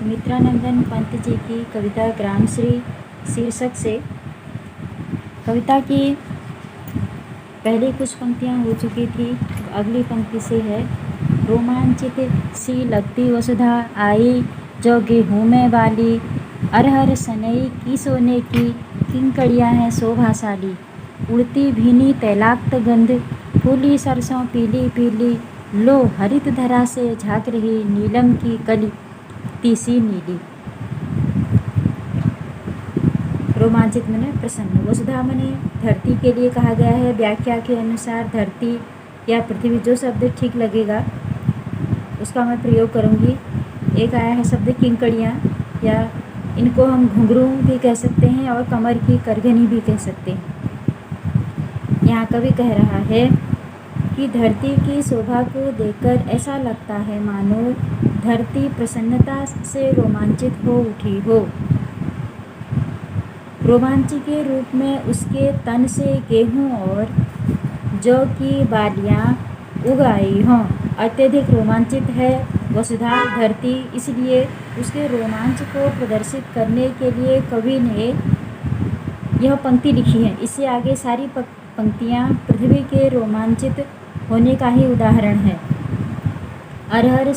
सुमित्रानंदन पंत जी की कविता ग्रामश्री शीर्षक से कविता की पहली कुछ पंक्तियाँ हो चुकी थी। अगली पंक्ति से है। रोमांचित सी लगती वसुधा आई जो गेहूँ में वाली, अरहर सनई की सोने की किंकड़ियाँ हैं शोभाशाली। उड़ती भीनी तैलाक्त गंध, फूली सरसों पीली पीली, लो हरित धरा से झाँक रही नीलम की कली तीसी नीली। रोमांचित मने प्रसन्न। वसुधा मने धरती के लिए कहा गया है। व्याख्या के अनुसार धरती या पृथ्वी, जो शब्द ठीक लगेगा उसका मैं प्रयोग करूँगी। एक आया है शब्द किंकड़ियाँ, या इनको हम घुंघरू भी कह सकते हैं और कमर की करघनी भी कह सकते हैं। यहाँ कवि कह रहा है कि धरती की शोभा को देखकर ऐसा लगता है मानो धरती प्रसन्नता से रोमांचित हो उठी हो। रोमांच के रूप में उसके तन से गेहूं और जौ की बालियां उग आई हों। अत्यधिक रोमांचित है वसुधा धरती, इसलिए उसके रोमांच को प्रदर्शित करने के लिए कवि ने यह पंक्ति लिखी है। इससे आगे सारी पंक्तियां पृथ्वी के रोमांचित होने का ही उदाहरण है। अरहर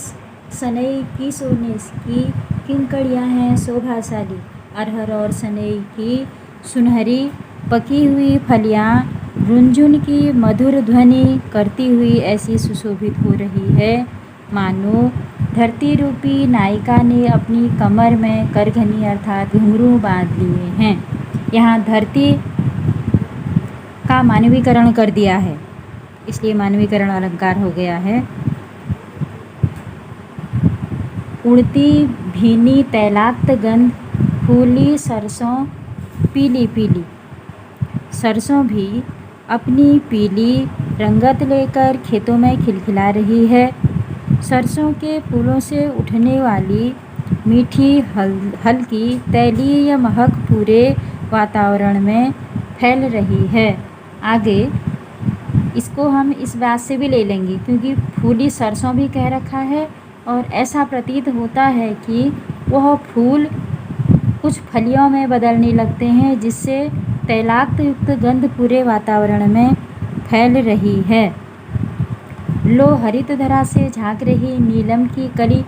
सनई की सोने की किंकड़ियाँ हैं शोभाशाली। अरहर और सनई की सुनहरी पकी हुई फलियाँ रुंझुन की मधुर ध्वनि करती हुई ऐसी सुशोभित हो रही है मानो धरती रूपी नायिका ने अपनी कमर में करघनी अर्थात घुंघरू बांध लिए हैं। यहाँ धरती का मानवीकरण कर दिया है, इसलिए मानवीकरण अलंकार हो गया है। उड़ती भीनी तैलाक्त गंध, फूली सरसों पीली पीली। सरसों भी अपनी पीली रंगत लेकर खेतों में खिलखिला रही है। सरसों के फूलों से उठने वाली मीठी हल्की तैलीय महक पूरे वातावरण में फैल रही है। आगे इसको हम इस बात से भी ले लेंगे क्योंकि फूली सरसों भी कह रखा है और ऐसा प्रतीत होता है कि वह फूल कुछ फलियों में बदलने लगते हैं, जिससे तैलाक्त युक्त गंध पूरे वातावरण में फैल रही है। लो हरित धरा से झाँक रही नीलम की कली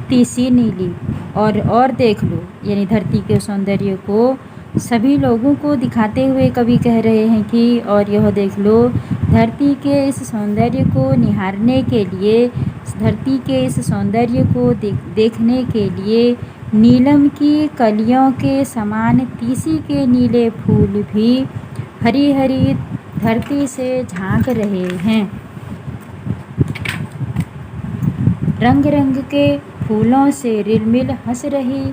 तीसी नीली। और देख लो, यानी धरती के सौंदर्य को सभी लोगों को दिखाते हुए कवि कह रहे हैं कि और यह देख लो, धरती के इस सौंदर्य को निहारने के लिए, धरती के इस सौंदर्य को देखने के लिए नीलम की कलियों के समान तीसी के नीले फूल भी हरी हरी धरती से झांक रहे हैं। रंग रंग के फूलों से रिलमिल हंस रही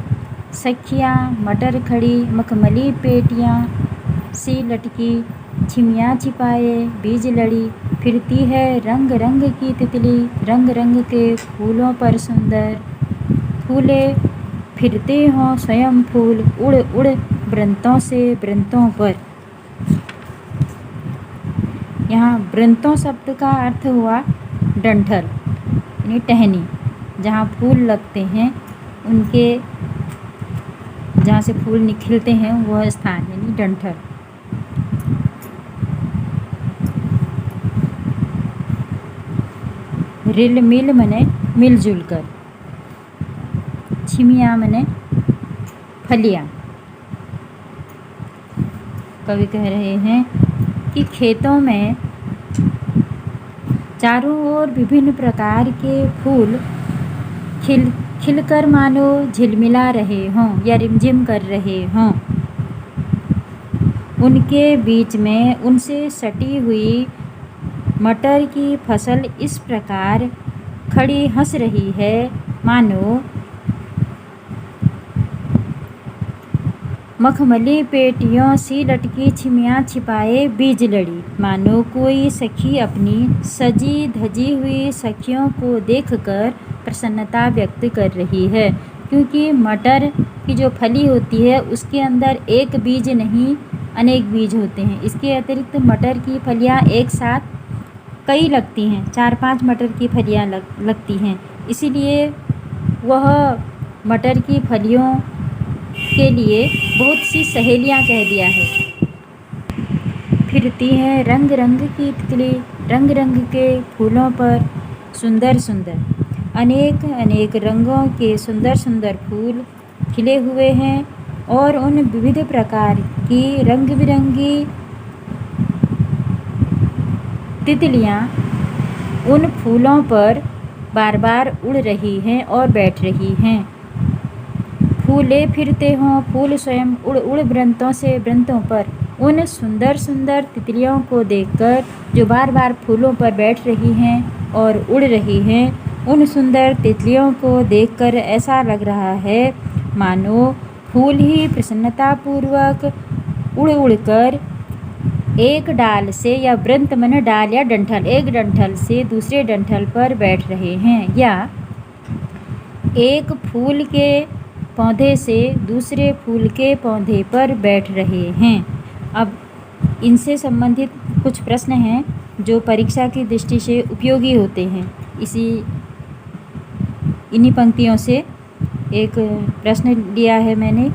सखियाँ, मटर खड़ी मखमली पेटियाँ सी लटकी, छिमियाँ छिपाए बीज लड़ी, फिरती है रंग रंग की तितली। रंग रंग के फूलों पर सुंदर फूले फिरते हों स्वयं फूल, उड़ उड़ वृंतों से वृंतों पर। यहाँ वृंतों शब्द का अर्थ हुआ डंठल, यानी टहनी, जहाँ फूल लगते हैं उनके, जहाँ से फूल निखिलते हैं वह स्थान, यानी डंठल। रिल मिल मने मिलजुल कर। छिमिया मने फलियाँ। कवि कह रहे हैं कि खेतों में चारों ओर विभिन्न प्रकार के फूल खिलकर मानो झिलमिला रहे हों या रिमझिम कर रहे हों। उनके बीच में उनसे सटी हुई मटर की फसल इस प्रकार खड़ी हंस रही है मानो मखमली पेटियों सी लटकी छिमियाँ छिपाए बीज लड़ी। मानो कोई सखी अपनी सजी धजी हुई सखियों को देखकर प्रसन्नता व्यक्त कर रही है, क्योंकि मटर की जो फली होती है उसके अंदर एक बीज नहीं अनेक बीज होते हैं। इसके अतिरिक्त मटर की फलियाँ एक साथ कई लगती हैं, 4-5 मटर की फलियाँ लगती हैं, इसीलिए वह मटर की फलियों के लिए बहुत सी सहेलियां कह दिया है। फिरती है रंग रंग की तितली, रंग रंग के फूलों पर सुंदर सुंदर। अनेक अनेक रंगों के सुंदर सुंदर फूल खिले हुए हैं और उन विविध प्रकार की रंग बिरंगी तितलियां उन फूलों पर बार बार उड़ रही हैं और बैठ रही हैं। फूले फिरते हों, फूल स्वयं उड़ उड़ वृंतों से वृंतों पर। उन सुंदर सुंदर तितलियों को देखकर जो बार बार फूलों पर बैठ रही हैं और उड़ रही हैं, उन सुंदर तितलियों को देखकर ऐसा लग रहा है मानो फूल ही प्रसन्नतापूर्वक उड़ उड़कर एक डाल से, या वृंत मन डाल या डंठल, एक डंठल से दूसरे डंठल पर बैठ रहे हैं, या एक फूल के पौधे से दूसरे फूल के पौधे पर बैठ रहे हैं। अब इनसे संबंधित कुछ प्रश्न हैं जो परीक्षा की दृष्टि से उपयोगी होते हैं। इन्हीं पंक्तियों से एक प्रश्न लिया है मैंने।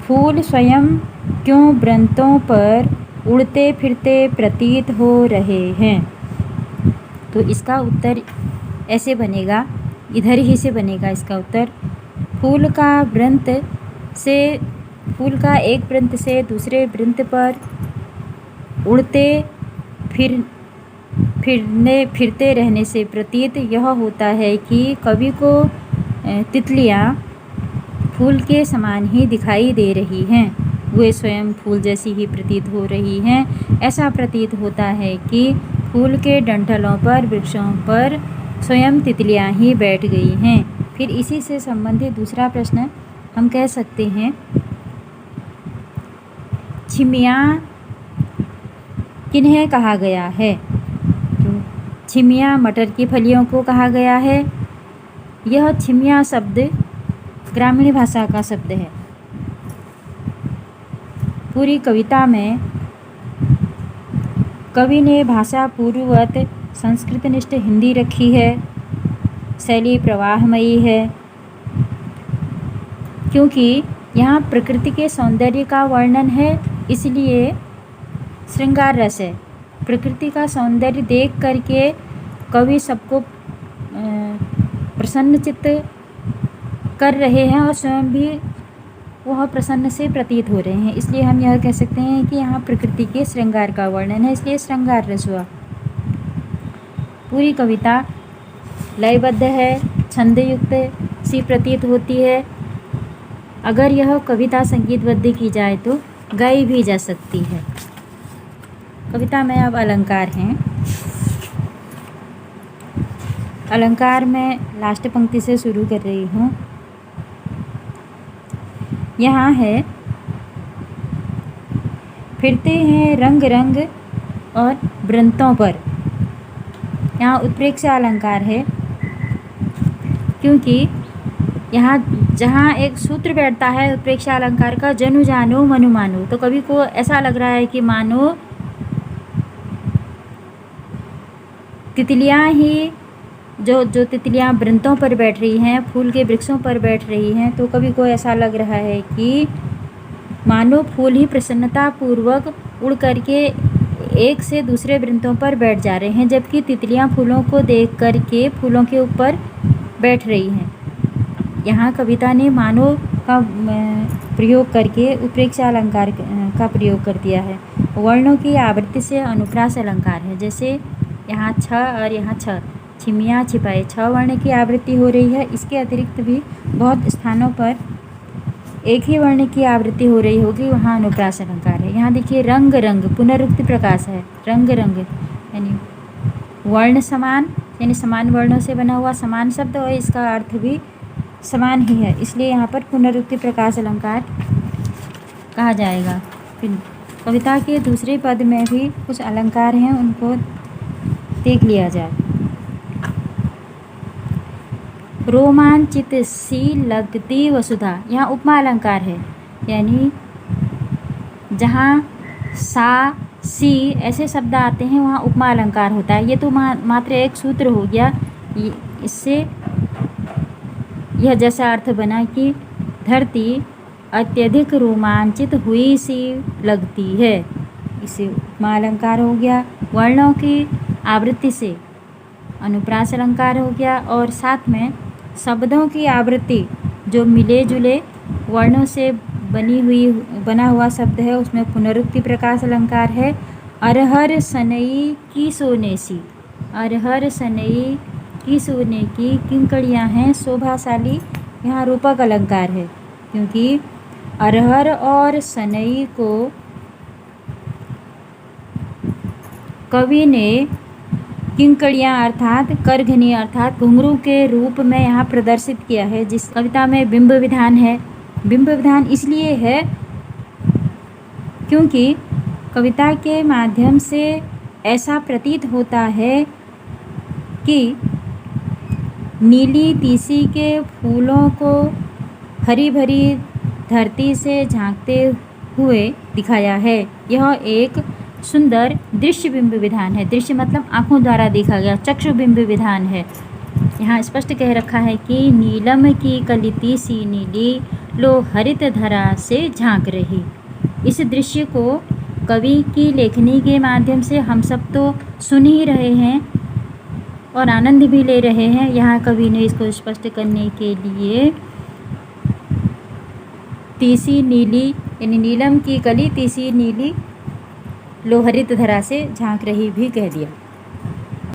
फूल स्वयं क्यों वृंतों पर उड़ते फिरते प्रतीत हो रहे हैं? तो इसका उत्तर ऐसे बनेगा, इधर ही से बनेगा इसका उत्तर। फूल का एक वृंत से दूसरे वृंत पर उड़ते फिरते रहने से प्रतीत यह होता है कि कवि को तितलियां फूल के समान ही दिखाई दे रही हैं। वे स्वयं फूल जैसी ही प्रतीत हो रही हैं। ऐसा प्रतीत होता है कि फूल के डंठलों पर, वृक्षों पर स्वयं तितलियां ही बैठ गई हैं। फिर इसी से संबंधित दूसरा प्रश्न हम कह सकते हैं, छिमियाँ किन्हें कहा गया है? तो छिमियाँ मटर की फलियों को कहा गया है। यह छिमियाँ शब्द ग्रामीण भाषा का शब्द है। पूरी कविता में कवि ने भाषा पूर्ववत संस्कृतनिष्ठ हिंदी रखी है। शैली प्रवाहमयी है क्योंकि यहाँ प्रकृति के सौंदर्य का वर्णन है, इसलिए श्रृंगार रस है। प्रकृति का सौंदर्य देख करके कवि सबको प्रसन्नचित्त कर रहे हैं और स्वयं भी वह प्रसन्न से प्रतीत हो रहे हैं। इसलिए हम यह कह सकते हैं कि यहाँ प्रकृति के श्रृंगार का वर्णन है, इसलिए श्रृंगार रस हुआ। पूरी कविता लयबद्ध है, छंदयुक्त सी प्रतीत होती है। अगर यह कविता संगीतबद्ध की जाए तो गाई भी जा सकती है। कविता में अब अलंकार हैं। अलंकार में लास्ट पंक्ति से शुरू कर रही हूँ। यहाँ है, फिरते हैं रंग रंग और वृंतों पर। यहाँ उत्प्रेक्षा अलंकार है क्योंकि यहाँ जहाँ एक सूत्र बैठता है उत्प्रेक्षा अलंकार का, जनु जानो मनु मानो, तो कवि को ऐसा लग रहा है कि मानो तितलियाँ ही जो तितलियाँ वृंतों पर बैठ रही हैं, फूल के वृक्षों पर बैठ रही हैं, तो कवि को ऐसा लग रहा है कि मानो फूल ही प्रसन्नतापूर्वक उड़ करके एक से दूसरे वृंतों पर बैठ जा रहे हैं, जबकि तितलियां फूलों को देख करके फूलों के ऊपर बैठ रही हैं। यहाँ कविता ने मानो का प्रयोग करके उत्प्रेक्षा अलंकार का प्रयोग कर दिया है। वर्णों की आवृत्ति से अनुप्रास अलंकार है। जैसे यहाँ छ और यहाँ छ, छिमिया छिपाए, छ वर्ण की आवृत्ति हो रही है। इसके अतिरिक्त भी बहुत स्थानों पर एक ही वर्ण की आवृत्ति हो रही होगी, वहाँ अनुप्रास अलंकार है। यहाँ देखिए रंग रंग पुनरुक्ति प्रकाश है। रंग रंग यानी वर्ण समान, यानी समान वर्णों से बना हुआ समान शब्द, और इसका अर्थ भी समान ही है, इसलिए यहाँ पर पुनरुक्ति प्रकाश अलंकार कहा जाएगा। फिर कविता के दूसरे पद में भी कुछ अलंकार हैं, उनको देख लिया जाए। रोमांचित सी लगती वसुधा, यहाँ उपमा अलंकार है, यानी जहाँ सा सी ऐसे शब्द आते हैं वहाँ उपमा अलंकार होता है। ये तो मात्र एक सूत्र हो गया। इससे यह जैसा अर्थ बना कि धरती अत्यधिक रोमांचित हुई सी लगती है। इसे उपमा अलंकार हो गया। वर्णों की आवृत्ति से अनुप्रास अलंकार हो गया, और साथ में शब्दों की आवृत्ति जो मिले जुले वर्णों से बना हुआ शब्द है उसमें पुनरुक्ति प्रकाश अलंकार है। अरहर सनई की सोने सी, अरहर सनई की सोने की किंकड़ियाँ हैं शोभाशाली, यहाँ रूपक अलंकार है, क्योंकि अरहर और सनई को कवि ने किंकड़ियाँ अर्थात करघनी अर्थात घुंघरू के रूप में यहाँ प्रदर्शित किया है। जिस कविता में बिंब विधान है, बिंब विधान इसलिए है क्योंकि कविता के माध्यम से ऐसा प्रतीत होता है कि नीली तीसी के फूलों को हरी भरी धरती से झांकते हुए दिखाया है। यह एक सुंदर दृश्य बिंब विधान है। दृश्य मतलब आँखों द्वारा देखा गया, चक्षु बिंब विधान है। यहाँ स्पष्ट कह रखा है कि नीलम की कलिती सी नीली लो हरित धरा से झांक रही। इस दृश्य को कवि की लेखनी के माध्यम से हम सब तो सुन ही रहे हैं और आनंद भी ले रहे हैं। यहाँ कवि ने इसको स्पष्ट करने के लिए तीसी नीली यानी नीलम की कली तीसी नीली लोहरित धरा से झांक रही भी कह दिया।